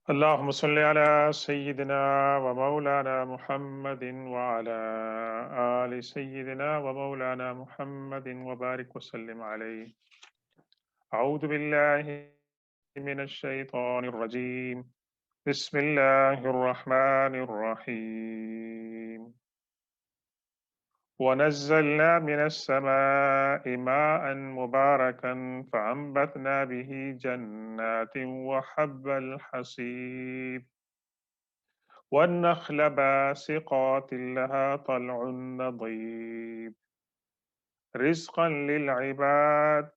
اللهم صل على سيدنا ومولانا محمد وعلى آل سيدنا ومولانا محمد وبارك وسلم عليه. أعوذ بالله من الشيطان الرجيم. بسم الله الرحمن الرحيم. ونزلنا من السماء ماء مباركا فأنبتنا به جنات وحب الحصيد والنخل باسقات لها طلع نضيد رزقا للعباد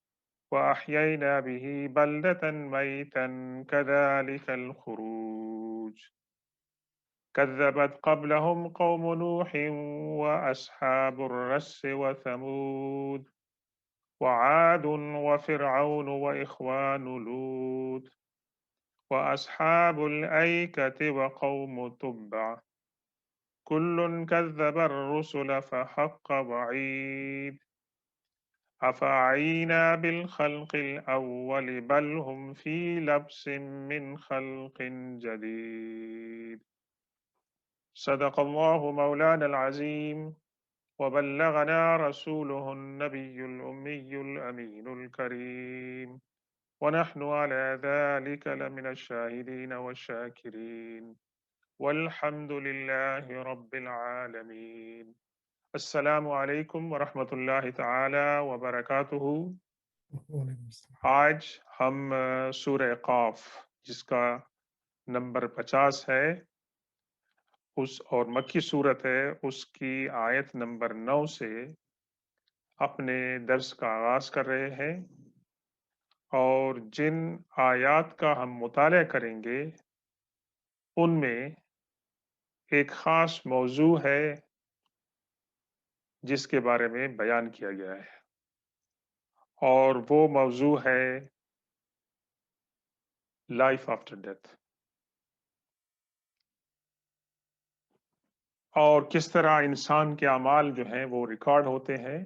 وأحيينا به بلدة ميتا كذلك الخروج. كذبت قبلهم قوم نوح وأصحاب الرس وثمود وعاد وفرعون وإخوان لوط وأصحاب الأيكة وقوم تبع كل كذب الرسل فحق وعيد. أفعينا بالخلق الأول بل هم في لبس من خلق جديد. صدق الله مولانا العظيم وبلغنا رسوله النبي الأمي الأمين الكريم ونحن على ذلك لمن الشاهدين والشاكرين والحمد لله رب العالمين. السلام علیکم ورحمۃ اللہ تعالی وبرکاتہ۔ وعلیکم السلام۔ آج ہم سورہ قاف جس کا نمبر 50 ہے اور مکی صورت ہے، اس کی آیت نمبر 9 سے اپنے درس کا آغاز کر رہے ہیں، اور جن آیات کا ہم مطالعہ کریں گے ان میں ایک خاص موضوع ہے جس کے بارے میں بیان کیا گیا ہے، اور وہ موضوع ہے لائف آفٹر ڈیتھ، اور کس طرح انسان کے اعمال جو ہیں وہ ریکارڈ ہوتے ہیں،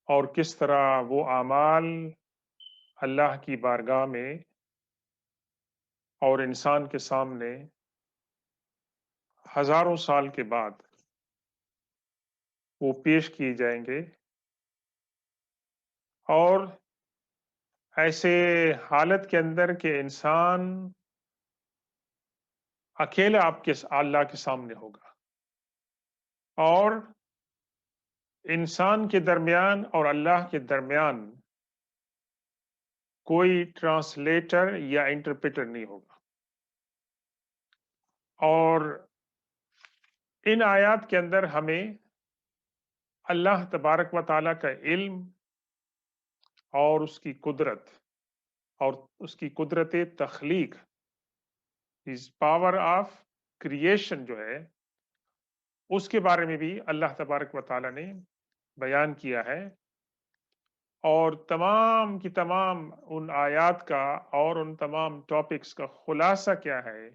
اور کس طرح وہ اعمال اللہ کی بارگاہ میں اور انسان کے سامنے ہزاروں سال کے بعد وہ پیش کیے جائیں گے، اور ایسے حالت کے اندر کہ انسان اکیلا اللہ کے سامنے ہوگا، اور انسان کے درمیان اور اللہ کے درمیان کوئی ٹرانسلیٹر یا انٹرپریٹر نہیں ہوگا۔ اور ان آیات کے اندر ہمیں اللہ تبارک و تعالیٰ کا علم اور اس کی قدرت اور اس کی قدرت تخلیق، اس پاور آف کریشن جو ہے، اس کے بارے میں بھی اللہ تبارک و تعالیٰ نے بیان کیا ہے، اور تمام کی تمام ان آیات کا اور ان تمام ٹاپکس کا خلاصہ کیا ہے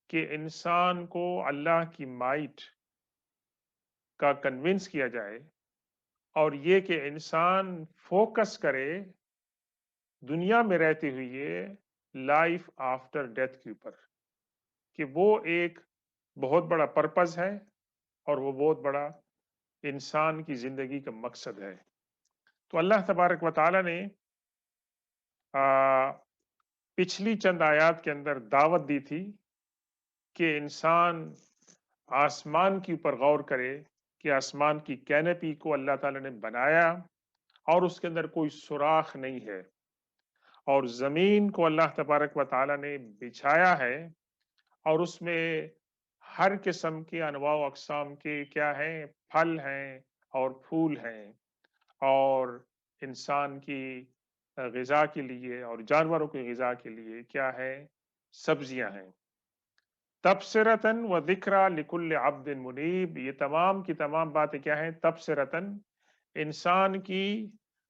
کہ انسان کو اللہ کی مائٹ کا کنونس کیا جائے، اور یہ کہ انسان فوکس کرے دنیا میں رہتے ہوئے لائف آفٹر ڈیتھ کے اوپر، کہ وہ ایک بہت بڑا پرپز ہے اور وہ بہت بڑا انسان کی زندگی کا مقصد ہے۔ تو اللہ تبارک و تعالیٰ نے پچھلی چند آیات کے اندر دعوت دی تھی کہ انسان آسمان کے اوپر غور کرے کہ آسمان کی کینپی کو اللہ تعالیٰ نے بنایا اور اس کے اندر کوئی سوراخ نہیں ہے، اور زمین کو اللہ تبارک و تعالیٰ نے بچھایا ہے، اور اس میں ہر قسم کے انواع و اقسام کے کیا ہیں، پھل ہیں اور پھول ہیں، اور انسان کی غذا کے لیے اور جانوروں کی غذا کے لیے کیا ہے، سبزیاں ہیں۔ تبصرتاً و ذکریٰ لکل عبد منیب، یہ تمام کی تمام باتیں کیا ہیں، تبصرتاً انسان کی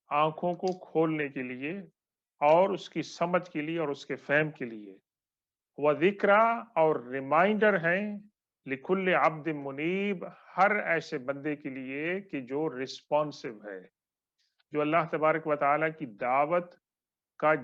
آنکھوں کو کھولنے کے لیے اور اس کی سمجھ کے لیے اور اس کے فہم کے لیے، و ذکریٰ اور ریمائنڈر ہیں لکل عبد منیب، ہر ایسے بندے کے لیے کہ جو رسپانسو ہے، جو اللہ تبارک و تعالیٰ کی دعوت کا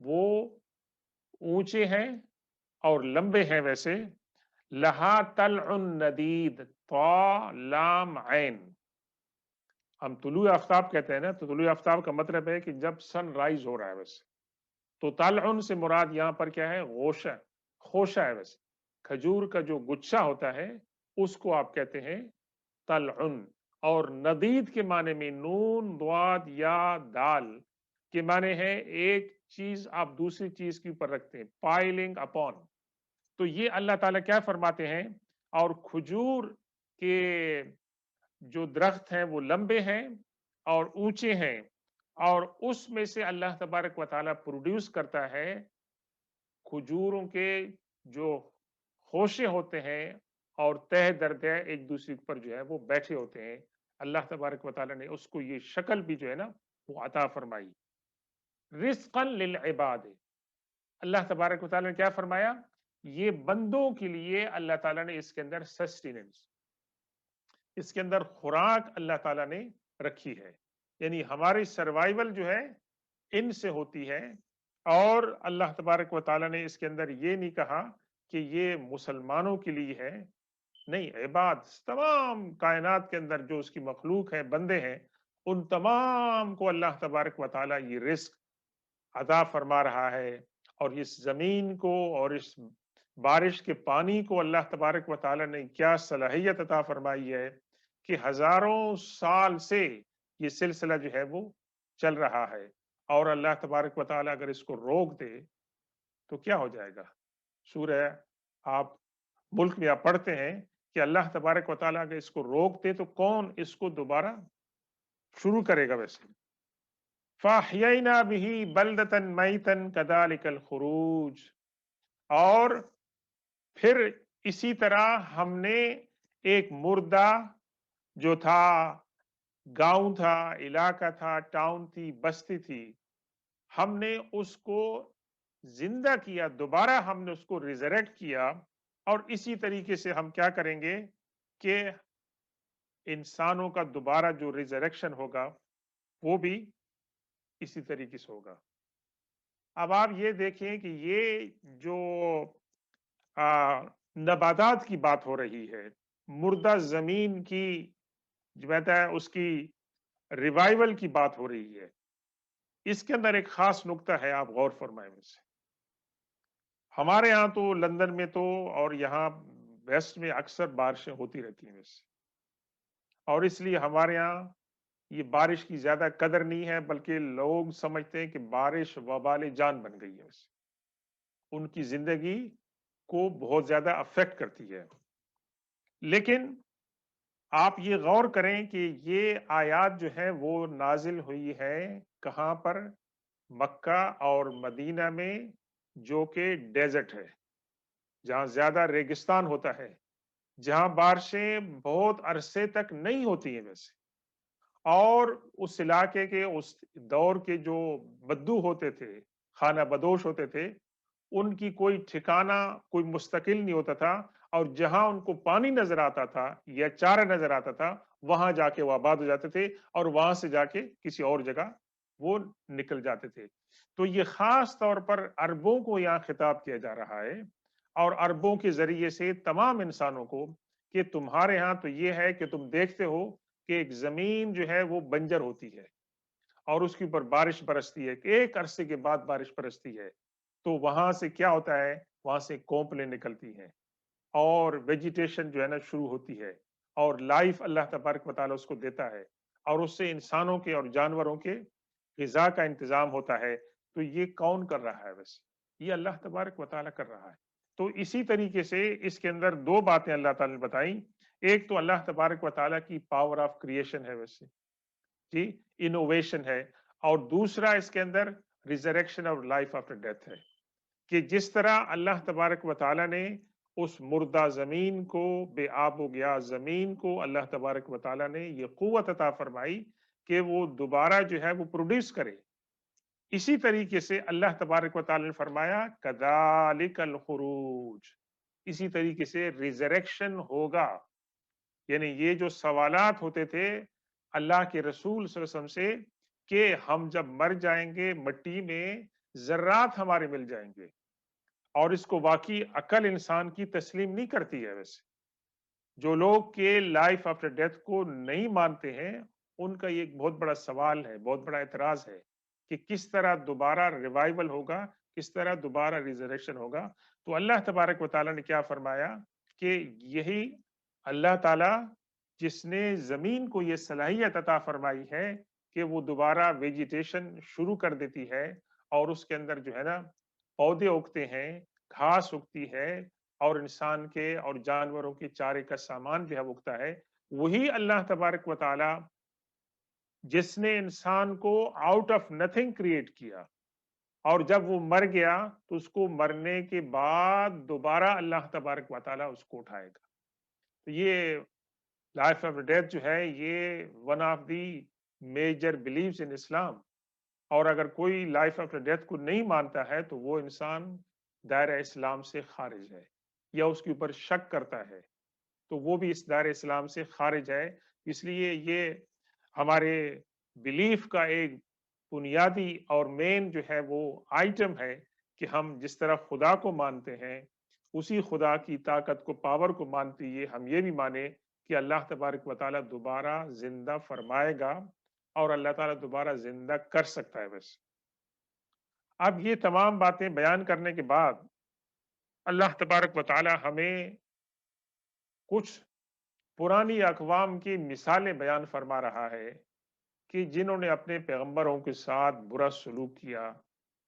وہ اونچے ہیں اور لمبے ہیں ویسے. لہا طلع ندید، طا لام عین. ہم طلوع آفتاب کہتے ہیں نا، تو طلوع آفتاب کا مطلب ہے کہ جب سن رائز ہو رہا ہے ویسے. تو طلع سے مراد یہاں پر کیا ہے؟ غوشہ، خوشہ ہے ویسے. کھجور کا جو گچھا ہوتا ہے اس کو آپ کہتے ہیں طلع. اور ندید کے معنی میں نون ضاد یا دال کے معنی ہے ایک چیز آپ دوسری چیز کے اوپر رکھتے ہیں، پائلنگ اپون. تو یہ اللہ تعالیٰ کیا فرماتے ہیں؟ اور کھجور کے جو درخت ہیں وہ لمبے ہیں اور اونچے ہیں، اور اس میں سے اللہ تبارک و تعالیٰ پروڈیوس کرتا ہے کھجوروں کے جو خوشے ہوتے ہیں اور تہ درد ہے ایک دوسرے پر جو ہے وہ بیٹھے ہوتے ہیں. اللہ تبارک و تعالیٰ نے اس کو یہ شکل بھی جو ہے نا وہ عطا فرمائی. رزقا للعباد، اللہ تبارک و تعالیٰ نے کیا فرمایا؟ یہ بندوں کے لیے اللہ تعالیٰ نے اس کے اندر سسٹیننس، اس کے اندر خوراک اللہ تعالیٰ نے رکھی ہے. یعنی ہماری سروائیول جو ہے ان سے ہوتی ہے. اور اللہ تبارک و تعالیٰ نے اس کے اندر یہ نہیں کہا کہ یہ مسلمانوں کے لیے ہے، نہیں، عباد تمام کائنات کے اندر جو اس کی مخلوق ہے، بندے ہیں، ان تمام کو اللہ تبارک و تعالیٰ یہ رزق عطا فرما رہا ہے. اور اس زمین کو اور اس بارش کے پانی کو اللہ تبارک و تعالیٰ نے کیا صلاحیت عطا فرمائی ہے کہ ہزاروں سال سے یہ سلسلہ جو ہے وہ چل رہا ہے. اور اللہ تبارک و تعالیٰ اگر اس کو روک دے تو کیا ہو جائے گا؟ سورہ آپ ملک میں آپ پڑھتے ہیں کہ اللہ تبارک و تعالیٰ اگر اس کو روک دے تو کون اس کو دوبارہ شروع کرے گا؟ ویسے فَأَحْيَيْنَا بِهِ بَلْدَةً مَيْتًا كَذَلِكَ الْخُرُوجُ. اور پھر اسی طرح ہم نے ایک مردہ جو تھا، گاؤں تھا، علاقہ تھا، ٹاؤن تھی، بستی تھی، ہم نے اس کو زندہ کیا، دوبارہ ہم نے اس کو ریزریکٹ کیا. اور اسی طریقے سے ہم کیا کریں گے کہ انسانوں کا دوبارہ جو ریزریکشن ہوگا وہ بھی اسی طریقے سے ہوگا. اب آپ یہ دیکھیں کہ یہ جو نباتات کی بات ہو رہی ہے، مردہ زمین کی جو کہتا ہے اس کی ریوائول کی بات ہو رہی ہے، اس کے اندر ایک خاص نقطہ ہے، آپ غور فرمائیں. میں سے ہمارے ہاں تو لندن میں تو اور یہاں ویسٹ میں اکثر بارشیں ہوتی رہتی ہیں ویسے، اور اس لیے ہمارے ہاں یہ بارش کی زیادہ قدر نہیں ہے، بلکہ لوگ سمجھتے ہیں کہ بارش وبال جان بن گئی ہے، ویسے ان کی زندگی کو بہت زیادہ افیکٹ کرتی ہے. لیکن آپ یہ غور کریں کہ یہ آیات جو ہے وہ نازل ہوئی ہے کہاں پر؟ مکہ اور مدینہ میں، جو کہ ڈیزرٹ ہے، جہاں زیادہ ریگستان ہوتا ہے، جہاں بارشیں بہت عرصے تک نہیں ہوتی ہیں ویسے. اور اس علاقے کے اس دور کے جو بدو ہوتے تھے، خانہ بدوش ہوتے تھے، ان کی کوئی ٹھکانہ، کوئی مستقل نہیں ہوتا تھا. اور جہاں ان کو پانی نظر آتا تھا یا چارہ نظر آتا تھا وہاں جا کے وہ آباد ہو جاتے تھے، اور وہاں سے جا کے کسی اور جگہ وہ نکل جاتے تھے. تو یہ خاص طور پر عربوں کو یہاں خطاب کیا جا رہا ہے، اور عربوں کے ذریعے سے تمام انسانوں کو، کہ تمہارے ہاں تو یہ ہے کہ تم دیکھتے ہو کہ ایک زمین جو ہے وہ بنجر ہوتی ہے اور اس کے اوپر بارش برستی ہے، کہ ایک عرصے کے بعد بارش برستی ہے، تو وہاں سے کیا ہوتا ہے؟ وہاں سے کونپلیں نکلتی ہیں اور ویجیٹیشن جو ہے نا شروع ہوتی ہے، اور لائف اللہ تبارک و تعالیٰ اس کو دیتا ہے، اور اس سے انسانوں کے اور جانوروں کے غذا کا انتظام ہوتا ہے. تو یہ کون کر رہا ہے؟ ویسے یہ اللہ تبارک و تعالیٰ کر رہا ہے. تو اسی طریقے سے اس کے اندر دو باتیں اللہ تعالیٰ نے بتائیں. ایک تو اللہ تبارک و تعالیٰ کی پاور آف کریشن ہے ویسے، جی، انوویشن ہے. اور دوسرا اس کے اندر ریزریکشن اور لائف آفٹر ڈیتھ ہے، کہ جس طرح اللہ تبارک و تعالیٰ نے اس مردہ زمین کو، بے آب و گیا زمین کو، اللہ تبارک و تعالیٰ نے یہ قوت عطا فرمائی کہ وہ دوبارہ جو ہے وہ پروڈیوس کرے. اسی طریقے سے اللہ تبارک و تعالیٰ نے فرمایا کذالک الخروج، اسی طریقے سے ریزریکشن ہوگا. یعنی یہ جو سوالات ہوتے تھے اللہ کے رسول صلی اللہ علیہ وسلم سے کہ ہم جب مر جائیں گے مٹی میں ذرات ہمارے مل جائیں گے، اور اس کو واقعی عقل انسان کی تسلیم نہیں کرتی ہے ویسے۔ جو لوگ کہ لائف آفٹر ڈیتھ کو نہیں مانتے ہیں، ان کا یہ ایک بہت بڑا سوال ہے، بہت بڑا اعتراض ہے کہ کس طرح دوبارہ ریوائول ہوگا، کس طرح دوبارہ ریزریکشن ہوگا۔ تو اللہ تبارک و تعالیٰ نے کیا فرمایا کہ یہی اللہ تعالیٰ جس نے زمین کو یہ صلاحیت عطا فرمائی ہے کہ وہ دوبارہ ویجیٹیشن شروع کر دیتی ہے، اور اس کے اندر جو ہے نا پودے اگتے ہیں، گھاس اگتی ہے، اور انسان کے اور جانوروں کے چارے کا سامان بھی اگتا ہے۔ وہی اللہ تبارک و تعالی جس نے انسان کو آؤٹ آف نتھنگ کریٹ کیا، اور جب وہ مر گیا تو اس کو مرنے کے بعد دوبارہ اللہ تبارک و تعالی اس کو اٹھائے گا۔ تو یہ لائف آف ڈیتھ جو ہے، یہ ون آف دی میجر بلیفز ان اسلام، اور اگر کوئی لائف آفٹر ڈیتھ کو نہیں مانتا ہے تو وہ انسان دائرہ اسلام سے خارج ہے، یا اس کے اوپر شک کرتا ہے تو وہ بھی اس دائرہ اسلام سے خارج ہے۔ اس لیے یہ ہمارے بلیف کا ایک بنیادی اور مین جو ہے وہ آئٹم ہے کہ ہم جس طرح خدا کو مانتے ہیں، اسی خدا کی طاقت کو، پاور کو مانتے ہوئے ہم یہ بھی مانے کہ اللہ تبارک و تعالیٰ دوبارہ زندہ فرمائے گا، اور اللہ تعالیٰ دوبارہ زندہ کر سکتا ہے بس۔ اب یہ تمام باتیں بیان کرنے کے بعد اللہ تبارک و تعالیٰ ہمیں کچھ پرانی اقوام کی مثالیں بیان فرما رہا ہے کہ جنہوں نے اپنے پیغمبروں کے ساتھ برا سلوک کیا،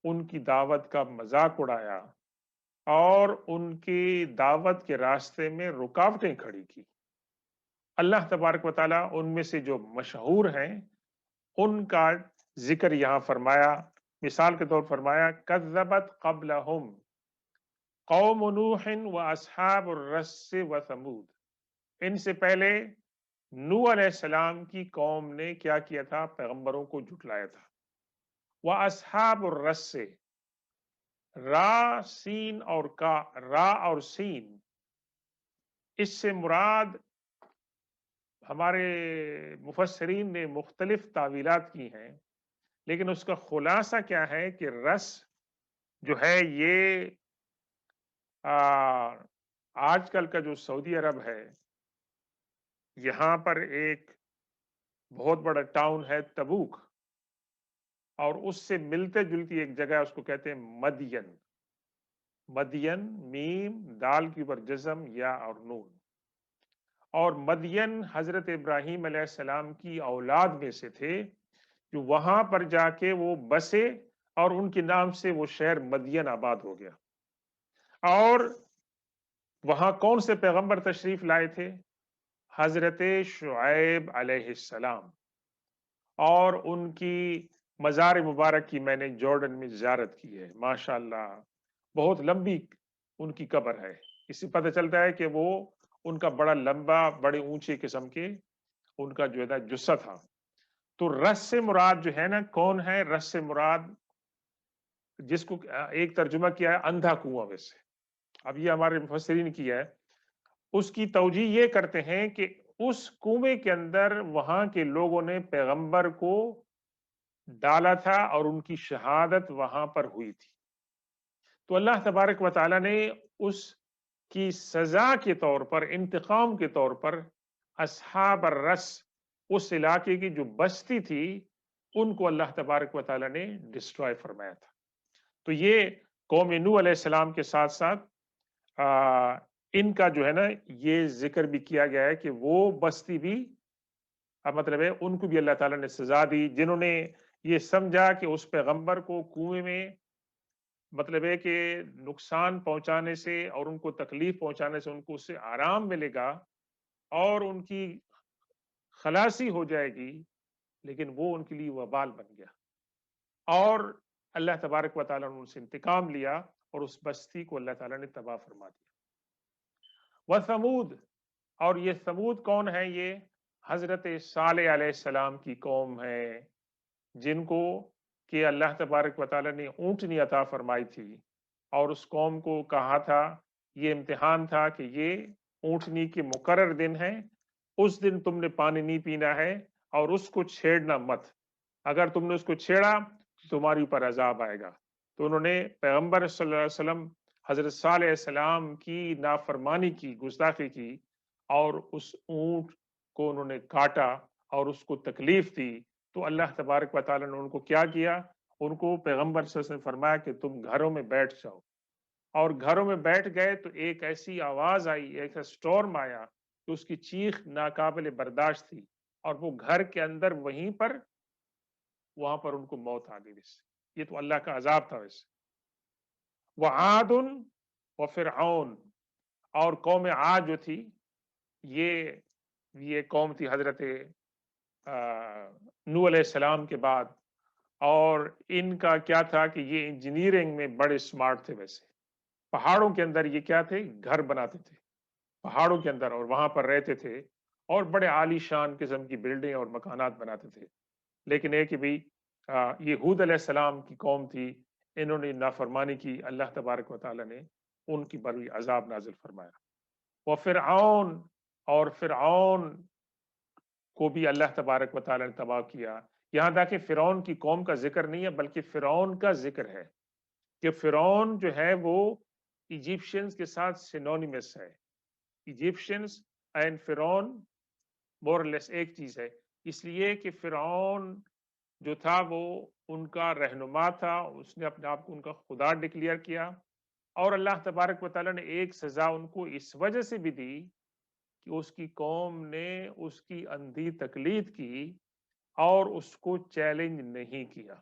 ان کی دعوت کا مذاق اڑایا، اور ان کی دعوت کے راستے میں رکاوٹیں کھڑی کی۔ اللہ تبارک و تعالیٰ ان میں سے جو مشہور ہیں ان کا ذکر یہاں فرمایا۔ مثال کے طور فرمایا کذبت قبلہم قوم نوح و اصحاب الرس و ثمود۔ ان سے پہلے نوح علیہ السلام کی قوم نے کیا کیا تھا؟ پیغمبروں کو جھٹلایا تھا۔ وہ اصحاب الرس سے، را سین اور کا، را اور سین، اس سے مراد ہمارے مفسرین نے مختلف تعویلات کی ہیں، لیکن اس کا خلاصہ کیا ہے کہ رس جو ہے یہ آج کل کا جو سعودی عرب ہے، یہاں پر ایک بہت بڑا ٹاؤن ہے تبوک، اور اس سے ملتے جلتی ایک جگہ ہے، اس کو کہتے ہیں مدین۔ مدین، میم دال کے اوپر جزم یا اور نون، اور مدین حضرت ابراہیم علیہ السلام کی اولاد میں سے تھے، جو وہاں پر جا کے وہ بسے، اور ان کے نام سے وہ شہر مدین آباد ہو گیا۔ اور وہاں کون سے پیغمبر تشریف لائے تھے؟ حضرت شعیب علیہ السلام، اور ان کی مزار مبارک کی میں نے جارڈن میں زیارت کی ہے، ماشاءاللہ بہت لمبی ان کی قبر ہے۔ اس سے پتہ چلتا ہے کہ وہ ان کا بڑا لمبا، بڑے اونچے قسم کے ان کا جو ہے نا جثہ تھا۔ تو رس سے مراد جو ہے نا کون ہے؟ رس سے مراد جس کو ایک ترجمہ کیا ہے اندھا کنواں ویسے، اب یہ ہمارے مفسرین کی ہے، اس کی توجیہ یہ کرتے ہیں کہ اس کنویں کے اندر وہاں کے لوگوں نے پیغمبر کو ڈالا تھا، اور ان کی شہادت وہاں پر ہوئی تھی۔ تو اللہ تبارک و تعالیٰ نے اس کی سزا کے طور پر، انتقام کے طور پر، اصحاب الرس، اس علاقے کی جو بستی تھی، ان کو اللہ تبارک و تعالیٰ نے ڈسٹرائے فرمایا تھا۔ تو یہ قوم نوح علیہ السلام کے ساتھ ساتھ ان کا جو ہے نا یہ ذکر بھی کیا گیا ہے کہ وہ بستی بھی، مطلب ہے ان کو بھی اللہ تعالیٰ نے سزا دی، جنہوں نے یہ سمجھا کہ اس پیغمبر کو کنویں میں، مطلب ہے کہ نقصان پہنچانے سے اور ان کو تکلیف پہنچانے سے ان کو اس سے آرام ملے گا اور ان کی خلاصی ہو جائے گی، لیکن وہ ان کے لیے وبال بن گیا، اور اللہ تبارک و تعالیٰ نے ان سے انتقام لیا، اور اس بستی کو اللہ تعالیٰ نے تباہ فرما دیا۔ وثمود، اور یہ ثمود کون ہے؟ یہ حضرت صالح علیہ السلام کی قوم ہے، جن کو کہ اللہ تبارک و تعالیٰ نے اونٹنی عطا فرمائی تھی، اور اس قوم کو کہا تھا، یہ امتحان تھا کہ یہ اونٹنی کے مقرر دن ہے، اس دن تم نے پانی نہیں پینا ہے، اور اس کو چھیڑنا مت، اگر تم نے اس کو چھیڑا تو تمہاری اوپر عذاب آئے گا۔ تو انہوں نے پیغمبر صلی اللہ علیہ وسلم حضرت صالح علیہ السلام کی نافرمانی کی، گستاخی کی، اور اس اونٹ کو انہوں نے کاٹا اور اس کو تکلیف دی، تو اللہ تبارک و تعالیٰ نے ان کو کیا کیا؟ ان کو پیغمبر صلی اللہ علیہ وسلم نے فرمایا کہ تم گھروں میں بیٹھ جاؤ، اور گھروں میں بیٹھ گئے تو ایک ایسی آواز آئی، ایک اسٹورم آیا کہ اس کی چیخ ناقابل برداشت تھی، اور وہ گھر کے اندر وہیں پر، وہاں پر ان کو موت آ گئی۔ یہ تو اللہ کا عذاب تھا ویسے۔ وعاد وفرعون، اور قوم عاد جو تھی، یہ یہ قوم تھی حضرت نوح علیہ السلام کے بعد، اور ان کا کیا تھا کہ یہ انجینئرنگ میں بڑے سمارٹ تھے ویسے۔ پہاڑوں کے اندر یہ کیا تھے؟ گھر بناتے تھے پہاڑوں کے اندر، اور وہاں پر رہتے تھے، اور بڑے عالی شان قسم کی بلڈنگ اور مکانات بناتے تھے۔ لیکن ایک کہ بھی یہ ہود علیہ السلام کی قوم تھی، انہوں نے نافرمانی کی، اللہ تبارک و تعالیٰ نے ان کی بروی عذاب نازل فرمایا۔ وہ فرعون، اور فرعون کو بھی اللہ تبارک و تعالیٰ نے تباہ کیا۔ یہاں تک کہ فرعون کی قوم کا ذکر نہیں ہے، بلکہ فرعون کا ذکر ہے کہ فرعون جو ہے وہ ایجپشنز کے ساتھ سینونیمس ہے۔ ایجپشنز اینڈ فرعون مور لیس ایک چیز ہے، اس لیے کہ فرعون جو تھا وہ ان کا رہنما تھا، اس نے اپنے آپ کو ان کا خدا ڈکلیئر کیا، اور اللہ تبارک و تعالیٰ نے ایک سزا ان کو اس وجہ سے بھی دی کہ اس کی قوم نے اس کی اندھی تقلید کی اور اس کو چیلنج نہیں کیا،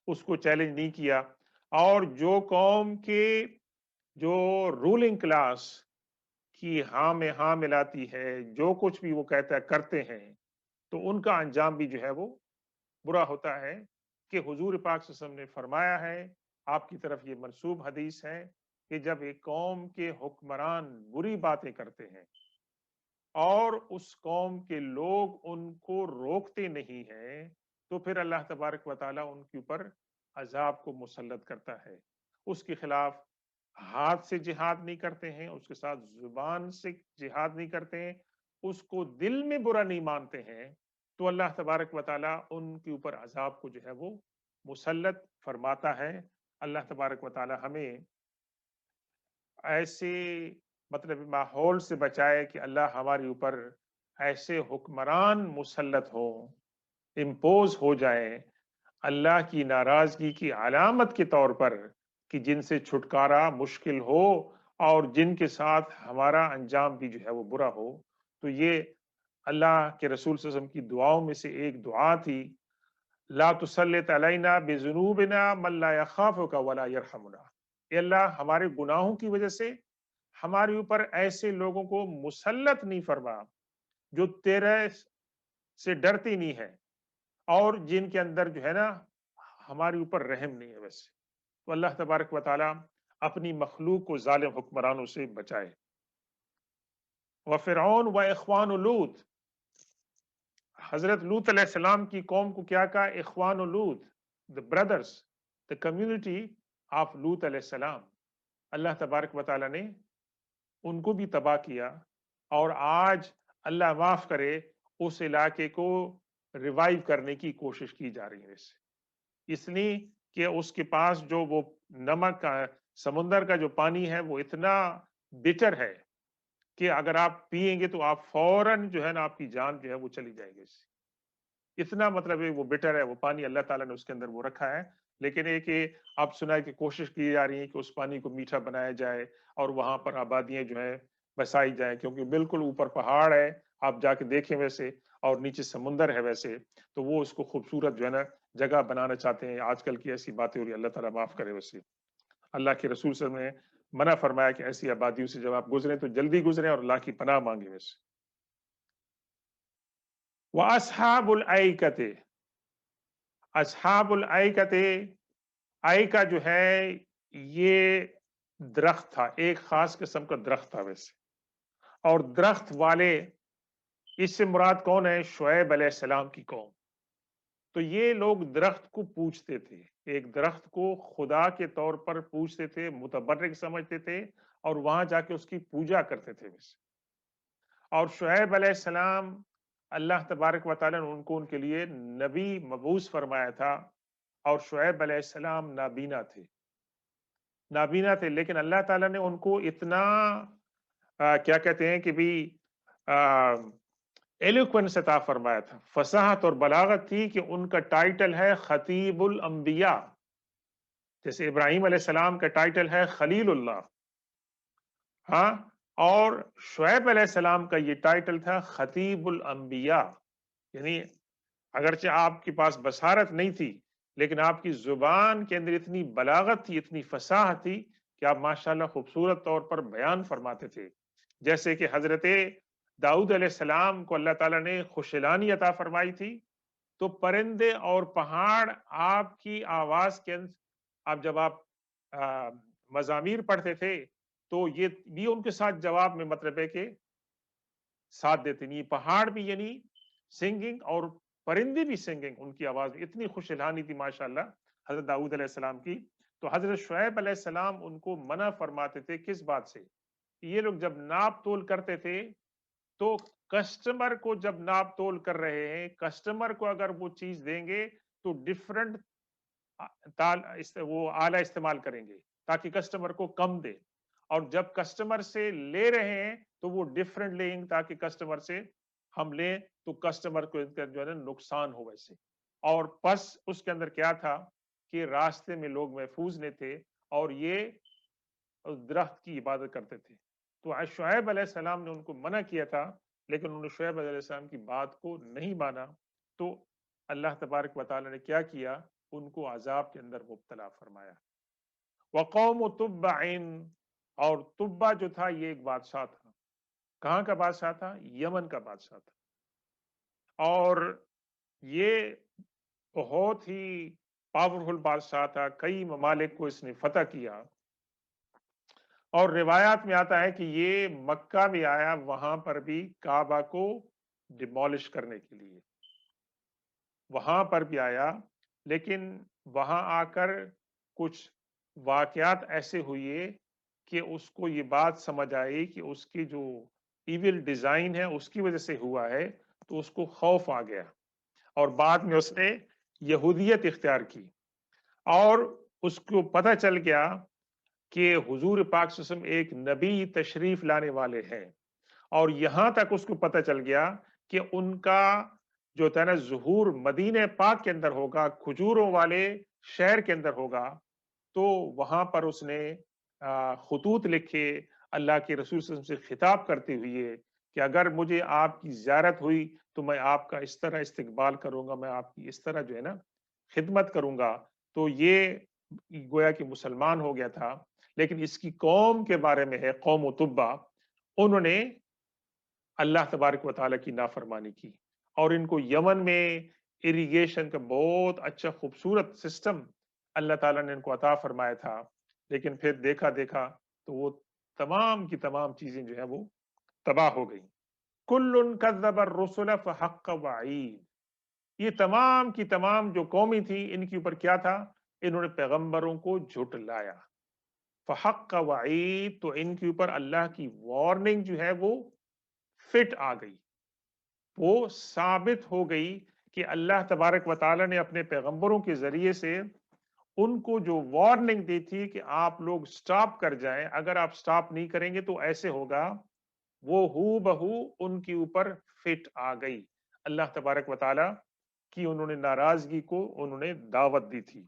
اس کو چیلنج نہیں کیا۔ اور جو قوم کے جو رولنگ کلاس کی ہاں میں ہاں ملاتی ہے، جو کچھ بھی وہ کہتا ہے کرتے ہیں، تو ان کا انجام بھی جو ہے وہ برا ہوتا ہے، کہ حضور پاک صلی اللہ علیہ وسلم نے فرمایا ہے، آپ کی طرف یہ منسوب حدیث ہے، کہ جب ایک قوم کے حکمران بری باتیں کرتے ہیں اور اس قوم کے لوگ ان کو روکتے نہیں ہیں، تو پھر اللہ تبارک و تعالیٰ ان کے اوپر عذاب کو مسلط کرتا ہے۔ اس کے خلاف ہاتھ سے جہاد نہیں کرتے ہیں، اس کے ساتھ زبان سے جہاد نہیں کرتے ہیں، اس کو دل میں برا نہیں مانتے ہیں، تو اللہ تبارک و تعالیٰ ان کے اوپر عذاب کو جو ہے وہ مسلط فرماتا ہے۔ اللہ تبارک و تعالیٰ ہمیں ایسے مطلب ماحول سے بچائے کہ اللہ ہمارے اوپر ایسے حکمران مسلط ہوں، امپوز ہو جائیں اللہ کی ناراضگی کی علامت کے طور پر، کہ جن سے چھٹکارا مشکل ہو اور جن کے ساتھ ہمارا انجام بھی جو ہے وہ برا ہو۔ تو یہ اللہ کے رسول صلی اللہ علیہ وسلم کی دعاؤں میں سے ایک دعا تھی، لا تسلط علینا بذنوبنا من لا یخافک ولا یرحمنا، اے اللہ ہمارے گناہوں کی وجہ سے ہمارے اوپر ایسے لوگوں کو مسلط نہیں فرما جو تیرے سے ڈرتی نہیں ہے، اور جن کے اندر جو ہے نا ہمارے اوپر رحم نہیں ہے ویسے۔ تو اللہ تبارک و تعالیٰ اپنی مخلوق کو ظالم حکمرانوں سے بچائے۔ وفرعون و اخوان لوط، حضرت لوط علیہ السلام کی قوم کو کیا کہا؟ اخوان لوط، the brothers, the community of لوط علیہ السلام۔ اللہ تبارک و تعالیٰ نے ان کو بھی تباہ کیا، اور آج اللہ معاف کرے اس علاقے کو ریوائیو کرنے کی کوشش کی جا رہی ہے اس لیے کہ اس کے پاس جو وہ نمک کا سمندر کا جو پانی ہے وہ اتنا بٹر ہے کہ اگر آپ پیئیں گے تو آپ فوراً جو ہے نا آپ کی جان جو ہے وہ چلی جائے گی اس سے، اتنا مطلب ہے وہ بٹر ہے وہ پانی، اللہ تعالیٰ نے اس کے اندر وہ رکھا ہے۔ لیکن ایک کہ آپ سنا ہے کہ کوشش کی جا رہی ہے کہ اس پانی کو میٹھا بنایا جائے اور وہاں پر آبادیاں جو ہیں بسائی جائیں، کیونکہ بالکل اوپر پہاڑ ہے، آپ جا کے دیکھیں ویسے، اور نیچے سمندر ہے ویسے، تو وہ اس کو خوبصورت جو ہے نا جگہ بنانا چاہتے ہیں۔ آج کل کی ایسی باتیں ہو رہی، اللہ تعالیٰ معاف کرے ویسے۔ اللہ کے رسول صلی اللہ علیہ وسلم نے منع فرمایا کہ ایسی آبادیوں سے جب آپ گزریں تو جلدی گزریں اور اللہ کی پناہ مانگیں ویسے۔ وَأَصْحَابُ الْأَيْكَةِ، اصحاب الْأَيْكَةِ، آئیکا جو ہے یہ درخت تھا، ایک خاص قسم کا درخت تھا ویسے، اور درخت والے اس سے مراد کون ہے؟ شعیب علیہ السلام کی قوم۔ تو یہ لوگ درخت کو پوجتے تھے، ایک درخت کو خدا کے طور پر پوجتے تھے، متبرک سمجھتے تھے، اور وہاں جا کے اس کی پوجا کرتے تھے ویسے۔ اور شعیب علیہ السلام، اللہ تبارک و تعالیٰ نے ان کو ان کے لیے نبی مبعوث فرمایا تھا، اور شعیب علیہ السلام نابینا تھے، نابینا تھے، لیکن اللہ تعالیٰ نے ان کو اتنا کیا کہتے ہیں کہ بھی ایلوکوینس عطا فرمایا تھا، فصاحت اور بلاغت تھی کہ ان کا ٹائٹل ہے خطیب الانبیاء، جیسے ابراہیم علیہ السلام کا ٹائٹل ہے خلیل اللہ، ہاں، اور شعیب علیہ السلام کا یہ ٹائٹل تھا خطیب الانبیاء، یعنی اگرچہ آپ کے پاس بصارت نہیں تھی لیکن آپ کی زبان کے اندر اتنی بلاغت تھی، اتنی فصاحت تھی کہ آپ ماشاءاللہ خوبصورت طور پر بیان فرماتے تھے. جیسے کہ حضرت داؤد علیہ السلام کو اللہ تعالیٰ نے خوشلانی عطا فرمائی تھی، تو پرندے اور پہاڑ آپ کی آواز کے آپ جب آپ مزامیر پڑھتے تھے تو یہ بھی ان کے ساتھ جواب میں مطلب ہے کہ ساتھ دیتے نہیں، پہاڑ بھی یعنی سنگنگ اور پرندے بھی سنگنگ، ان کی آواز اتنی خوش الہانی تھی ماشاءاللہ حضرت داؤد علیہ السلام کی. تو حضرت شعیب علیہ السلام ان کو منع فرماتے تھے کس بات سے؟ یہ لوگ جب ناپ تول کرتے تھے تو کسٹمر کو جب ناپ تول کر رہے ہیں، کسٹمر کو اگر وہ چیز دیں گے تو ڈفرنٹ وہ آلہ استعمال کریں گے تاکہ کسٹمر کو کم دے، اور جب کسٹمر سے لے رہے ہیں تو وہ ڈفرنٹ لیں گے تاکہ کسٹمر سے ہم لیں تو کسٹمر کو جو ہے نا نقصان ہو ویسے. اور پس اس کے اندر کیا تھا کہ راستے میں لوگ محفوظ نہیں تھے اور یہ درخت کی عبادت کرتے تھے. تو شعیب علیہ السلام نے ان کو منع کیا تھا لیکن انہوں نے شعیب علیہ السلام کی بات کو نہیں مانا، تو اللہ تبارک و تعالی نے کیا کیا، ان کو عذاب کے اندر مبتلا فرمایا. وقوم تبع، اور تبع جو تھا یہ ایک بادشاہ تھا. کہاں کا بادشاہ تھا؟ یمن کا بادشاہ تھا، اور یہ بہت ہی پاورفل بادشاہ تھا، کئی ممالک کو اس نے فتح کیا، اور روایات میں آتا ہے کہ یہ مکہ بھی آیا، وہاں پر بھی کعبہ کو ڈیمولش کرنے کے لیے وہاں پر بھی آیا، لیکن وہاں آ کر کچھ واقعات ایسے ہوئے کہ اس کو یہ بات سمجھ آئی کہ اس کی جو ایول ڈیزائن ہے اس کی وجہ سے ہوا ہے، تو اس کو خوف آ گیا اور بعد میں اس نے یہودیت اختیار کی، اور اس کو پتہ چل گیا کہ حضور پاک صلی اللہ علیہ وسلم ایک نبی تشریف لانے والے ہیں، اور یہاں تک اس کو پتہ چل گیا کہ ان کا جو تھا نا ظہور مدینہ پاک کے اندر ہوگا، کھجوروں والے شہر کے اندر ہوگا. تو وہاں پر اس نے خطوط لکھے اللہ کے رسول صلی اللہ علیہ وسلم سے خطاب کرتے ہوئے کہ اگر مجھے آپ کی زیارت ہوئی تو میں آپ کا اس طرح استقبال کروں گا، میں آپ کی اس طرح جو ہے نا خدمت کروں گا. تو یہ گویا کہ مسلمان ہو گیا تھا، لیکن اس کی قوم کے بارے میں ہے قوم تبع، انہوں نے اللہ تبارک و تعالیٰ کی نافرمانی کی، اور ان کو یمن میں اریگیشن کا بہت اچھا خوبصورت سسٹم اللہ تعالیٰ نے ان کو عطا فرمایا تھا، لیکن پھر دیکھا تو وہ تمام کی تمام چیزیں جو ہے وہ تباہ ہو گئی. کل کذب الرسل فحق وعید، یہ تمام کی تمام جو قومی تھی ان کے اوپر کیا تھا، انہوں نے پیغمبروں کو جھٹلایا. فحق وعید، تو ان کے اوپر اللہ کی وارننگ جو ہے وہ فٹ آ گئی، وہ ثابت ہو گئی کہ اللہ تبارک و تعالی نے اپنے پیغمبروں کے ذریعے سے ان کو جو وارننگ دی تھی کہ آپ لوگ سٹاپ کر جائیں، اگر آپ سٹاپ نہیں کریں گے تو ایسے ہوگا، وہ ہو بہو ان کے اوپر فٹ آ گئی. اللہ تبارک و تعالی کی انہوں نے ناراضگی کو انہوں نے دعوت دی تھی.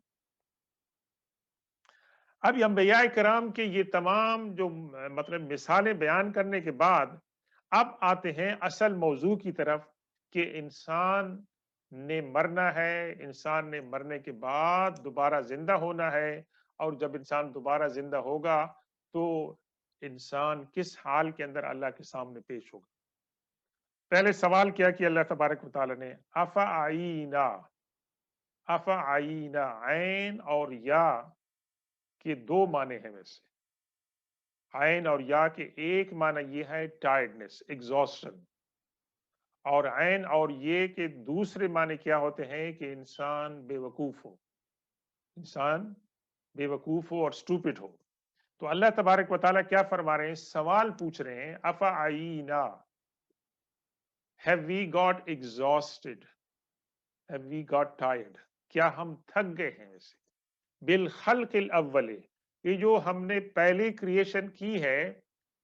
اب انبیاء کرام کے یہ تمام جو مطلب مثالیں بیان کرنے کے بعد اب آتے ہیں اصل موضوع کی طرف کہ انسان نے مرنا ہے، انسان نے مرنے کے بعد دوبارہ زندہ ہونا ہے، اور جب انسان دوبارہ زندہ ہوگا تو انسان کس حال کے اندر اللہ کے سامنے پیش ہوگا. پہلے سوال کیا کہ اللہ تبارک و تعالی نے افعینا، افعینا، عین اور یا کے دو معنی ہیں ویسے. عین اور یا کے ایک معنی یہ ہے ٹائرڈنس، ایگزاسشن، اور عین اور یہ کے دوسرے معنی کیا ہوتے ہیں کہ انسان بے وقوف ہو، انسان بے وقوف ہو اور سٹوپڈ ہو. تو اللہ تبارک و تعالیٰ کیا فرما رہے ہیں، سوال پوچھ رہے ہیں افعینا، have we got exhausted, have we got tired. کیا ہم تھک گئے ہیں ویسے بالخلق الاول، یہ جو ہم نے پہلی کریشن کی ہے،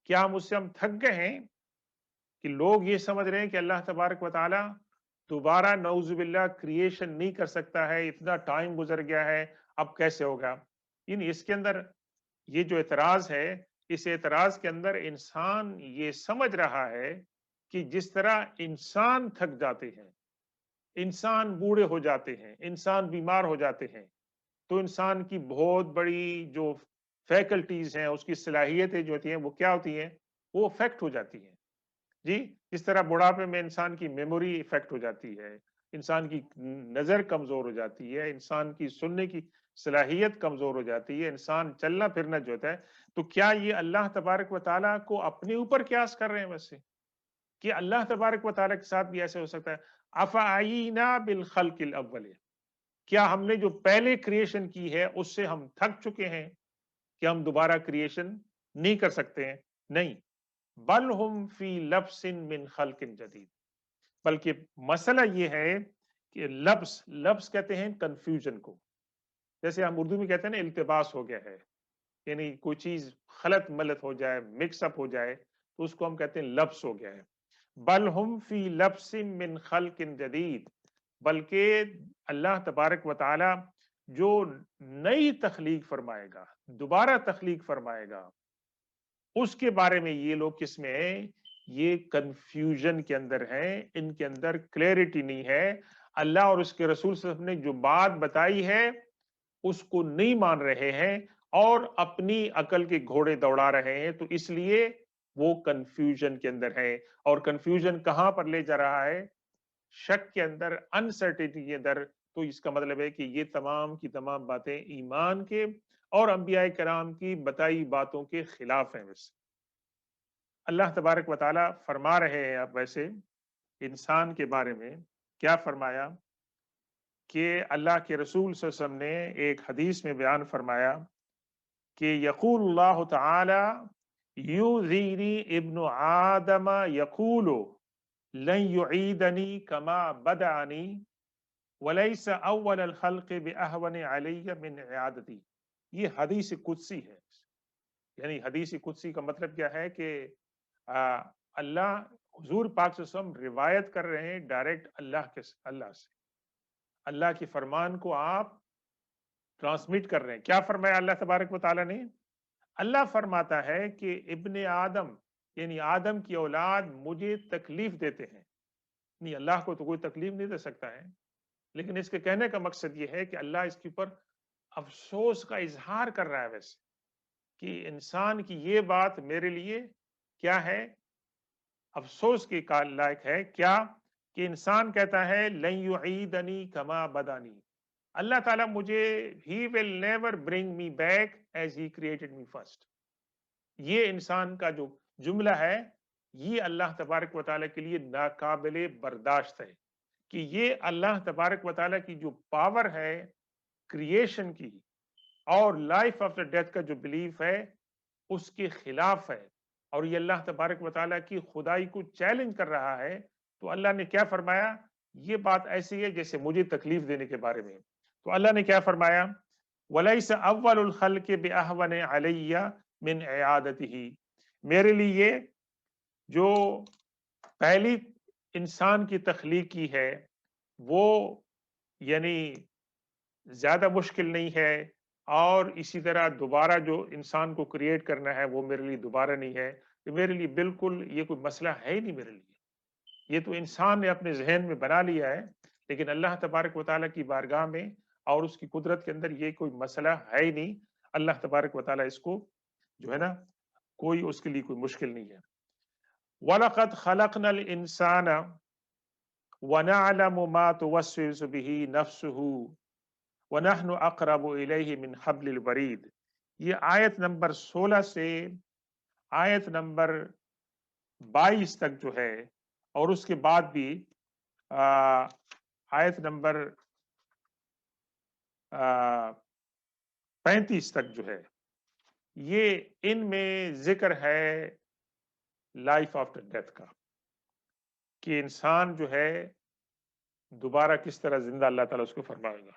کیا ہم اس سے ہم تھک گئے ہیں؟ کہ لوگ یہ سمجھ رہے ہیں کہ اللہ تبارک و تعالی دوبارہ نعوذ باللہ کریشن نہیں کر سکتا ہے، اتنا ٹائم گزر گیا ہے، اب کیسے ہوگا؟ یعنی اس کے اندر یہ جو اعتراض ہے، اس اعتراض کے اندر انسان یہ سمجھ رہا ہے کہ جس طرح انسان تھک جاتے ہیں، انسان بوڑھے ہو جاتے ہیں، انسان بیمار ہو جاتے ہیں، تو انسان کی بہت بڑی جو فیکلٹیز ہیں، اس کی صلاحیتیں جو ہوتی ہیں وہ کیا ہوتی ہیں؟ وہ افیکٹ ہو جاتی ہیں جی۔ جس طرح بڑھاپے میں انسان کی میموری افیکٹ ہو جاتی ہے، انسان کی نظر کمزور ہو جاتی ہے، انسان کی سننے کی صلاحیت کمزور ہو جاتی ہے، انسان چلنا پھرنا جو ہوتا ہے، تو کیا یہ اللہ تبارک و تعالیٰ کو اپنے اوپر قیاس کر رہے ہیں ویسے کہ اللہ تبارک و تعالیٰ کے ساتھ بھی ایسے ہو سکتا ہے؟ افعینا بالخلق الاول، کیا ہم نے جو پہلے کریشن کی ہے اس سے ہم تھک چکے ہیں کہ ہم دوبارہ کریشن نہیں کر سکتے ہیں؟ نہیں، بل ہم فی لبس من خلق جدید، بلکہ مسئلہ یہ ہے کہ لبس کہتے ہیں کنفیوژن کو، جیسے ہم اردو میں کہتے ہیں نا التباس ہو گیا ہے، یعنی کوئی چیز خلط ملط ہو جائے، مکس اپ ہو جائے، تو اس کو ہم کہتے ہیں لبس ہو گیا ہے۔ بل ہم فی لبس من خلق جدید، بلکہ اللہ تبارک و تعالی جو نئی تخلیق فرمائے گا، دوبارہ تخلیق فرمائے گا، اس کے بارے میں یہ لوگ کس میں ہیں؟ یہ کنفیوژن کے اندر ہیں، ان کے اندر کلیئرٹی نہیں ہے۔ اللہ اور اس کے رسول صلی اللہ علیہ وسلم نے جو بات بتائی ہے اس کو نہیں مان رہے ہیں اور اپنی عقل کے گھوڑے دوڑا رہے ہیں، تو اس لیے وہ کنفیوژن کے اندر ہے۔ اور کنفیوژن کہاں پر لے جا رہا ہے؟ شک کے اندر، انسرٹینٹی کے اندر۔ تو اس کا مطلب ہے کہ یہ تمام کی تمام باتیں ایمان کے اور انبیاء کرام کی بتائی باتوں کے خلاف ہیں۔ ویسے اللہ تبارک و تعالیٰ فرما رہے ہیں اب ویسے انسان کے بارے میں، کیا فرمایا کہ اللہ کے رسول صلی اللہ علیہ وسلم نے ایک حدیث میں بیان فرمایا کہ یقول اللہ تعالی یوذینی ابن آدم یقول لن یعیدنی کما بدعنی ولیس اول الخلق باہون علی من اعادتی۔ یہ حدیث قدسی ہے، یعنی حدیث قدسی کا مطلب کیا ہے کہ اللہ حضور پاک صلی اللہ علیہ وسلم روایت کر رہے ہیں ڈائریکٹ اللہ سے، اللہ کے فرمان کو آپ ٹرانسمٹ کر رہے ہیں۔ کیا فرمایا اللہ تبارک و تعالیٰ نے؟ اللہ فرماتا ہے کہ ابن آدم یعنی آدم کی اولاد مجھے تکلیف دیتے ہیں۔ نہیں، اللہ کو تو کوئی تکلیف نہیں دے سکتا ہے، لیکن اس کے کہنے کا مقصد یہ ہے کہ اللہ اس کے اوپر افسوس کا اظہار کر رہا ہے ویسے کہ انسان کی یہ بات میرے لیے کیا ہے؟ افسوس کے لائق ہے۔ کیا کہ انسان کہتا ہے لن یعیدنی کما بدانی، اللہ تعالیٰ مجھے he will never bring me back as he created me first۔ یہ انسان کا جو جملہ ہے یہ اللہ تبارک و تعالیٰ کے لیے ناقابل برداشت ہے کہ یہ اللہ تبارک و تعالیٰ کی جو پاور ہے کریشن کی اور لائف آفٹر ڈیتھ کا جو بلیف ہے اس کے خلاف ہے، اور یہ اللہ تبارک و تعالیٰ کی خدائی کو چیلنج کر رہا ہے۔ تو اللہ نے کیا فرمایا؟ یہ بات ایسی ہے جیسے مجھے تکلیف دینے کے بارے میں۔ تو اللہ نے کیا فرمایا؟ وَلَيْسَ أَوَّلُ الْخَلْقِ بِأَهْوَنَ عَلَيَّ مِنْ عِعَادَتِهِ، میرے لیے جو پہلی انسان کی تخلیق کی ہے وہ یعنی زیادہ مشکل نہیں ہے، اور اسی طرح دوبارہ جو انسان کو کریٹ کرنا ہے وہ میرے لیے دوبارہ نہیں ہے، تو میرے لیے بالکل یہ کوئی مسئلہ ہے ہی نہیں میرے لیے، یہ تو انسان نے اپنے ذہن میں بنا لیا ہے، لیکن اللہ تبارک و تعالیٰ کی بارگاہ میں اور اس کی قدرت کے اندر یہ کوئی مسئلہ ہے ہی نہیں۔ اللہ تبارک و تعالیٰ اس کو جو ہے نا کوئی اس کے لیے کوئی مشکل نہیں ہے۔ وَلَقَدْ خَلَقْنَا الْإِنسَانَ وَنَعْلَمُ مَا تُوَسْوِسُ بِهِ نَفْسُهُ وَنَحْنُ أَقْرَبُ إِلَيْهِ مِنْ حَبْلِ الْوَرِيدِ۔ یہ آیت نمبر 16 سے آیت نمبر 22 تک جو ہے، اور اس کے بعد بھی آیت نمبر 35 تک جو ہے، یہ ان میں ذکر ہے لائف آفٹر ڈیتھ کا، کہ انسان جو ہے دوبارہ کس طرح زندہ اللہ تعالیٰ اس کو فرمائے گا۔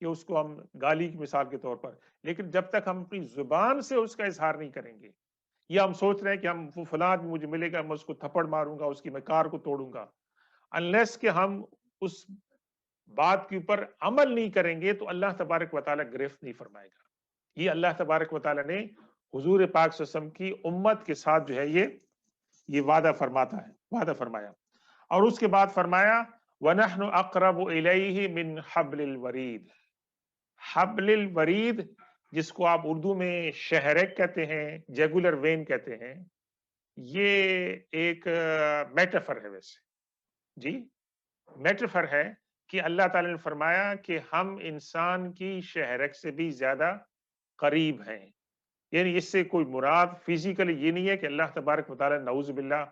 کہ اس کو ہم گالی کی مثال کے طور پر، لیکن جب تک ہم اپنی زبان سے اس کا اظہار نہیں کریں گے، یا ہم سوچ رہے ہیں کہ ہم وہ فلاں آدمی مجھے ملے گا میں اس کو تھپڑ ماروں گا، اس کی میں کار کو توڑوں گا، انلیس کہ ہم اس بات کے اوپر عمل نہیں کریں گے تو اللہ تبارک و تعالیٰ گرفت نہیں فرمائے گا۔ یہ اللہ تبارک و تعالیٰ نے حضور پاک صلی اللہ علیہ وسلم کی امت کے ساتھ جو ہے یہ وعدہ فرماتا ہے، وعدہ فرمایا، اور اس کے بعد فرمایا وَنَحْنُ أَقْرَبُ إِلَيْهِ مِنْ حَبْلِ الْوَرِيدِ۔ حبل الورید جس کو آپ اردو میں شہرک کہتے ہیں، جیگولر وین کہتے ہیں، یہ ایک میٹافر ہے ویسے، جی میٹافر ہے کہ اللہ تعالی نے فرمایا کہ ہم انسان کی شہرک سے بھی زیادہ قریب ہیں، یعنی اس سے کوئی مراد فزیکلی یہ نہیں ہے کہ اللہ تبارک و تعالی نعوذ باللہ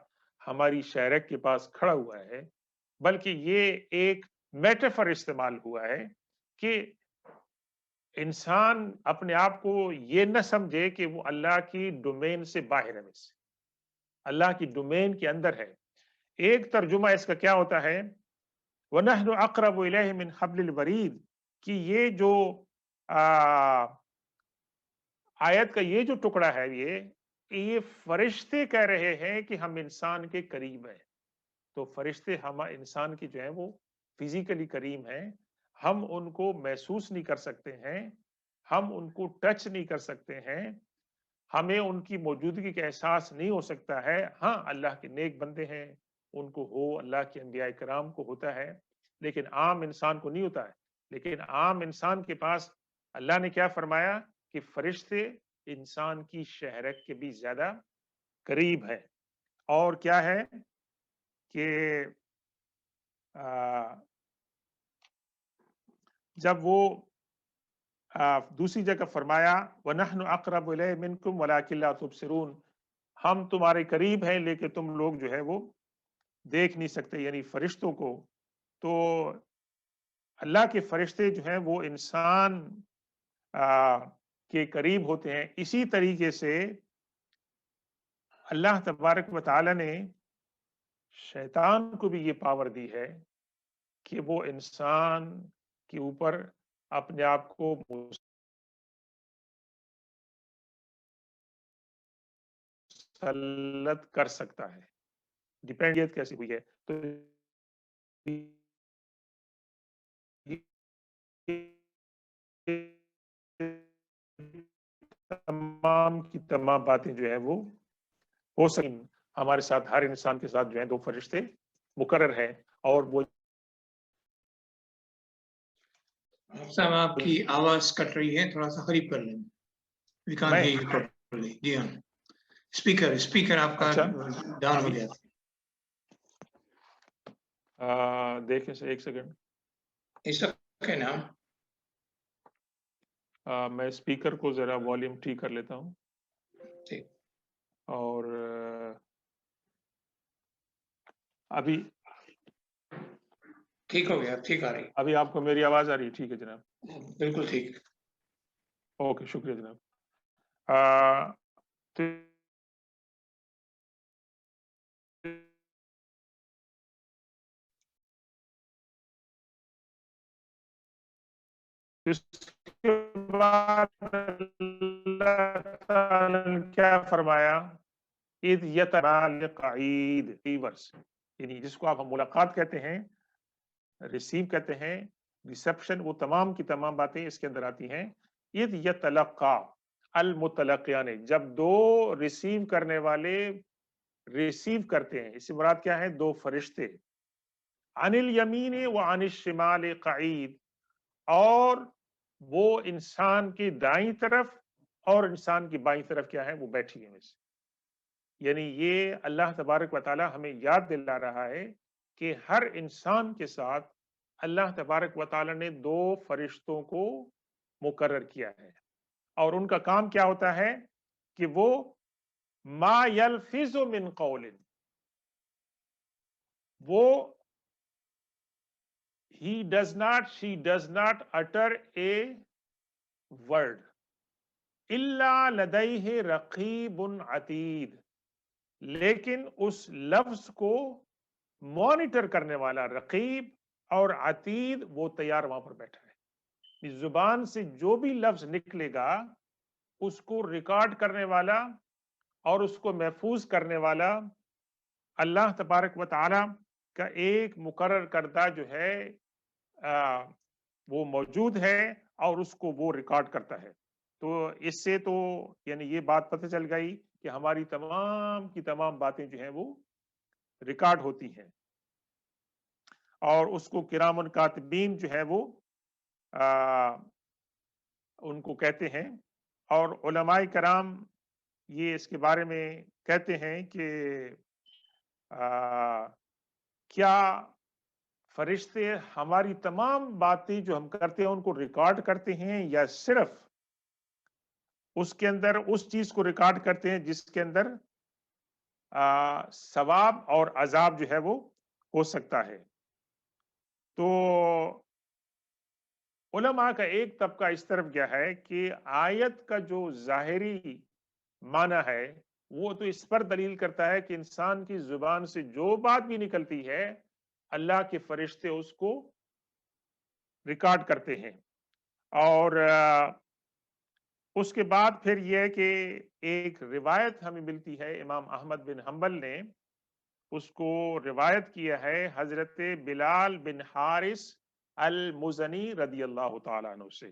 ہماری شہرک کے پاس کھڑا ہوا ہے، بلکہ یہ ایک میٹافر استعمال ہوا ہے کہ انسان اپنے آپ کو یہ نہ سمجھے کہ وہ اللہ کی ڈومین سے باہر ہے، میں سے اللہ کی ڈومین کے اندر ہے۔ ایک ترجمہ اس کا کیا ہوتا ہے وَنَحْنُ أَقْرَبُ إِلَيْهِ مِنْ حَبْلِ الْوَرِيدِ، کہ یہ جو آیت کا یہ جو ٹکڑا ہے یہ فرشتے کہہ رہے ہیں کہ ہم انسان کے قریب ہیں، تو فرشتے ہم انسان کی جو ہیں وہ فزیکلی قریب ہیں، ہم ان کو محسوس نہیں کر سکتے ہیں، ہم ان کو ٹچ نہیں کر سکتے ہیں، ہمیں ان کی موجودگی کا احساس نہیں ہو سکتا ہے۔ ہاں اللہ کے نیک بندے ہیں، ان کو ہو، اللہ کے انبیاء کرام کو ہوتا ہے، لیکن عام انسان کو نہیں ہوتا ہے۔ لیکن عام انسان کے پاس اللہ نے کیا فرمایا کہ فرشتے انسان کی شہرک کے بھی زیادہ قریب ہیں، اور کیا ہے کہ جب وہ دوسری جگہ فرمایا وَنَحْنُ أَقْرَبُ إِلَيْهِ مِنْكُمْ وَلَٰكِن لَا تُبْصِرُونَ، ہم تمہارے قریب ہیں لیکن تم لوگ جو ہے وہ دیکھ نہیں سکتے، یعنی فرشتوں کو۔ تو اللہ کے فرشتے جو ہیں وہ انسان کے قریب ہوتے ہیں۔ اسی طریقے سے اللہ تبارک و تعالی نے شیطان کو بھی یہ پاور دی ہے کہ وہ انسان کے اوپر اپنے آپ کو مسلط کر سکتا ہے۔ ڈیپینڈنٹ کیسی ہوئی ہے تو تمام کی تمام باتیں جو ہے وہ ہو سکیں، ہمارے ساتھ ہر انسان کے ساتھ جو ہے دو فرشتے مقرر ہیں، اور وہ صاحب آپ کی آواز کٹ رہی ہے، تھوڑا سا قریب کر لیں۔ We can't میں hear you properly. جی ہاں، اسپیکر آپ کا اچھا ڈاؤن ہو گیا تھا۔ دیکھیں سے ایک سیکنڈ، اس اوکے نا؟ میں اسپیکر کو ذرا والیوم ٹھیک کر لیتا ہوں، ٹھیک، اور ابھی ٹھیک ہو گیا، ٹھیک آ رہی، ابھی آپ کو میری آواز آ رہی ہے؟ ٹھیک ہے جناب، بالکل ٹھیک۔ اوکے، شکریہ جناب۔ تو اس کے بعد اللہ تعالیٰ نے کیا فرمایا اذ یتبالقعید ایورس، یعنی جس کو آپ ہم ملاقات کہتے ہیں، ریسیو کہتے ہیں، ریسپشن، وہ تمام کی تمام باتیں اس کے اندر آتی ہیں۔ اذ یتلقا المتلقیان، جب دو ریسیو کرنے والے ریسیو کرتے ہیں، اس سے مراد کیا ہے؟ دو فرشتے، عن الیمین و عن الشمال قعید، اور وہ انسان کی دائیں طرف اور انسان کی بائیں طرف کیا ہے؟ وہ بیٹھی ہیں۔ یعنی یہ اللہ تبارک و تعالی ہمیں یاد دلا رہا ہے کہ ہر انسان کے ساتھ اللہ تبارک و تعالی نے دو فرشتوں کو مقرر کیا ہے، اور ان کا کام کیا ہوتا ہے کہ وہ ما یلفظ من قول، وہ he does not, she does not utter a word الا لدیہ رقیب عتید، لیکن اس لفظ کو مانیٹر کرنے والا رقیب اور عتید وہ تیار وہاں پر بیٹھا ہے۔ زبان سے جو بھی لفظ نکلے گا اس کو ریکارڈ کرنے والا اور اس کو محفوظ کرنے والا اللہ تبارک و تعالی کا ایک مقرر کردہ جو ہے وہ موجود ہے اور اس کو وہ ریکارڈ کرتا ہے. تو اس سے تو یعنی یہ بات پتہ چل گئی کہ ہماری تمام کی تمام باتیں جو ہیں وہ ریکارڈ ہوتی ہیں اور اس کو کرام الکاتبین جو ہے وہ ان کو کہتے ہیں. اور علماء کرام یہ اس کے بارے میں کہتے ہیں کہ کیا فرشتے ہماری تمام باتیں جو ہم کرتے ہیں ان کو ریکارڈ کرتے ہیں یا صرف اس کے اندر اس چیز کو ریکارڈ کرتے ہیں جس کے اندر ثواب اور عذاب جو ہے وہ ہو سکتا ہے. تو علماء کا ایک طبقہ اس طرف گیا ہے کہ آیت کا جو ظاہری معنی ہے وہ تو اس پر دلیل کرتا ہے کہ انسان کی زبان سے جو بات بھی نکلتی ہے اللہ کے فرشتے اس کو ریکارڈ کرتے ہیں. اور اس کے بعد پھر یہ ہے کہ ایک روایت ہمیں ملتی ہے امام احمد بن حنبل نے اس کو روایت کیا ہے حضرت بلال بن حارث المزنی رضی اللہ تعالیٰ عنہ سے.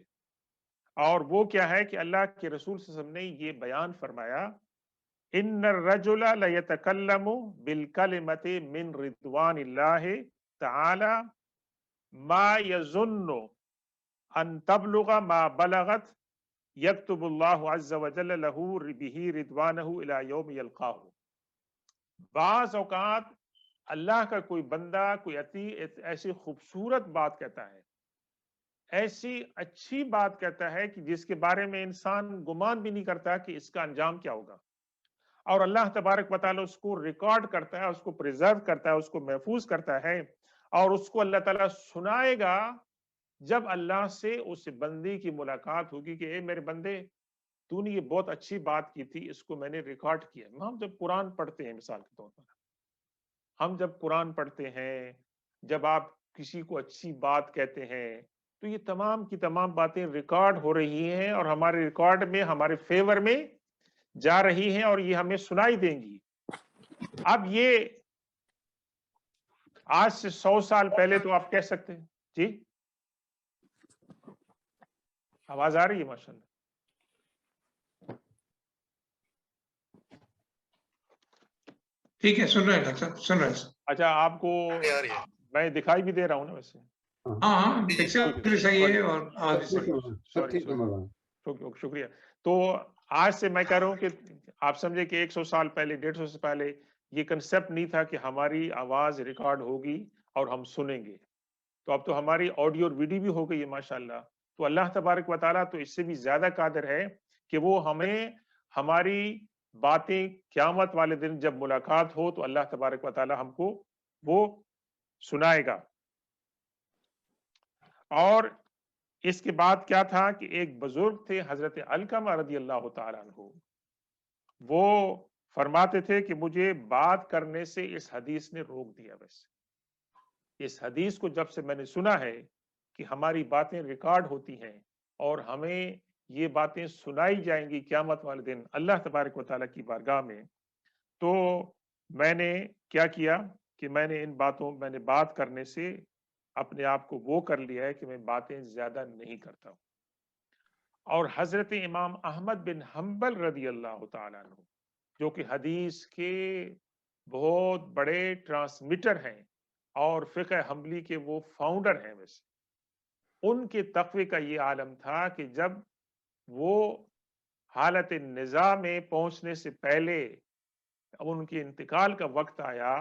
اور وہ کیا ہے کہ اللہ کے رسول صلی اللہ علیہ وسلم نے یہ بیان فرمایا ان الرجل لیتکلم بالکلمۃ من رضوان اللہ تعالی ما یظن ان تبلغ ما بلغت یکتب اللہ عز وجل له به رضوانہ الی یوم یلقاہ. بعض اوقات اللہ کا کوئی بندہ کوئی ایسی خوبصورت بات کہتا ہے ایسی اچھی بات کہتا ہے کہ جس کے بارے میں انسان گمان بھی نہیں کرتا کہ اس کا انجام کیا ہوگا اور اللہ تبارک و تعالیٰ اس کو ریکارڈ کرتا ہے اس کو پریزرو کرتا ہے اس کو محفوظ کرتا ہے اور اس کو اللہ تعالیٰ سنائے گا جب اللہ سے اس بندے کی ملاقات ہوگی کہ اے میرے بندے تو نے یہ بہت اچھی بات کی تھی اس کو میں نے ریکارڈ کیا. ہم جب قرآن پڑھتے ہیں مثال کے طور پر ہم جب قرآن پڑھتے ہیں جب آپ کسی کو اچھی بات کہتے ہیں تو یہ تمام کی تمام باتیں ریکارڈ ہو رہی ہیں اور ہمارے ریکارڈ میں ہمارے فیور میں جا رہی ہیں اور یہ ہمیں سنائی دیں گی. اب یہ آج سے 100 سال پہلے تو آپ کہہ سکتے ہیں. جی آواز آ رہی ہے ماشاء اللہ. ٹھیک ہے سن رہے ہیں ڈاکٹر صاحب سن رہے ہیں. اچھا آپ کو میں دکھائی بھی دے رہا ہوں نا ویسے. ہاں پکچر صحیح ہے اور آواز بھی شکریہ. تو آج سے میں کہہ رہا ہوں کہ آپ سمجھے کہ 100 سال پہلے 150 سے پہلے یہ کنسپٹ نہیں تھا کہ ہماری آواز ریکارڈ ہوگی اور ہم سنیں گے. تو اب تو ہماری آڈیو اور ویڈیو بھی ہو گئی ہے ماشاءاللہ. تو اللہ تبارک و تعالیٰ تو اس سے بھی زیادہ قادر ہے کہ وہ ہمیں ہماری باتیں قیامت والے دن جب ملاقات ہو تو اللہ تبارک و تعالیٰ ہم کو وہ سنائے گا. اور اس کے بعد کیا تھا کہ ایک بزرگ تھے حضرت علقمہ رضی اللہ تعالیٰ عنہ وہ فرماتے تھے کہ مجھے بات کرنے سے اس حدیث نے روک دیا. ویسے اس حدیث کو جب سے میں نے سنا ہے کہ ہماری باتیں ریکارڈ ہوتی ہیں اور ہمیں یہ باتیں سنائی جائیں گی قیامت والے دن اللہ تبارک و تعالیٰ کی بارگاہ میں تو میں نے کیا کیا کہ میں نے بات کرنے سے اپنے آپ کو وہ کر لیا ہے کہ میں باتیں زیادہ نہیں کرتا ہوں. اور حضرت امام احمد بن حنبل رضی اللہ تعالیٰ عنہ جو کہ حدیث کے بہت بڑے ٹرانسمیٹر ہیں اور فقہ حنبلی کے وہ فاؤنڈر ہیں ویسے ان کے تقوی کا یہ عالم تھا کہ جب وہ حالت نزاع میں پہنچنے سے پہلے ان کے انتقال کا وقت آیا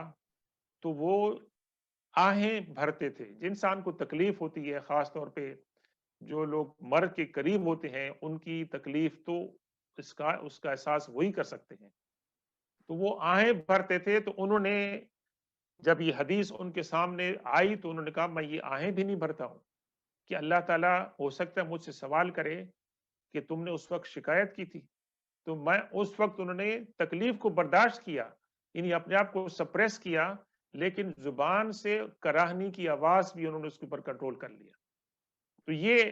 تو وہ آہیں بھرتے تھے. جن انسان کو تکلیف ہوتی ہے خاص طور پہ جو لوگ مرگ کے قریب ہوتے ہیں ان کی تکلیف تو اس کا احساس وہی کر سکتے ہیں. تو وہ آہیں بھرتے تھے. تو انہوں نے جب یہ حدیث ان کے سامنے آئی تو انہوں نے کہا میں یہ آہیں بھی نہیں بھرتا ہوں کہ اللہ تعالیٰ ہو سکتا ہے مجھ سے سوال کرے کہ تم نے اس وقت شکایت کی تھی. تو میں اس وقت انہوں نے تکلیف کو برداشت کیا یعنی اپنے آپ کو سپریس کیا لیکن زبان سے کراہنی کی آواز بھی انہوں نے اس کے اوپر کنٹرول کر لیا. تو یہ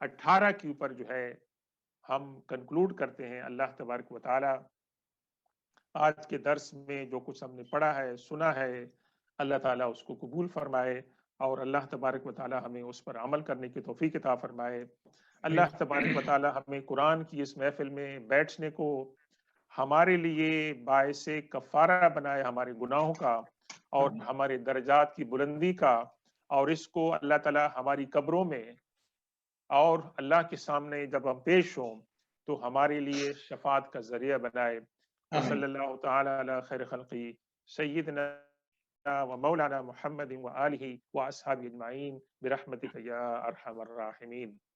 18 کے اوپر جو ہے ہم کنکلوڈ کرتے ہیں۔ اللہ تبارک و تعالی آج کے درس میں جو کچھ ہم نے پڑھا ہے، سنا ہے، اللہ تعالیٰ اس کو قبول فرمائے اور اللہ تبارک و تعالیٰ ہمیں اس پر عمل کرنے کی توفیق عطا فرمائے۔ اللہ تبارک و تعالیٰ ہمیں قرآن کی اس محفل میں بیٹھنے کو ہمارے لیے باعث کفارہ بنائے ہمارے گناہوں کا اور ہمارے درجات کی بلندی کا، اور اس کو اللہ تعالیٰ ہماری قبروں میں اور اللہ کے سامنے جب ہم پیش ہوں تو ہمارے لیے شفاعت کا ذریعہ بنائے۔ وصلی اللہ تعالی علی خیر خلقی سیدنا و مولانا محمد و آلہ و اصحابہ اجمعین برحمتک یا ارحم الراحمین۔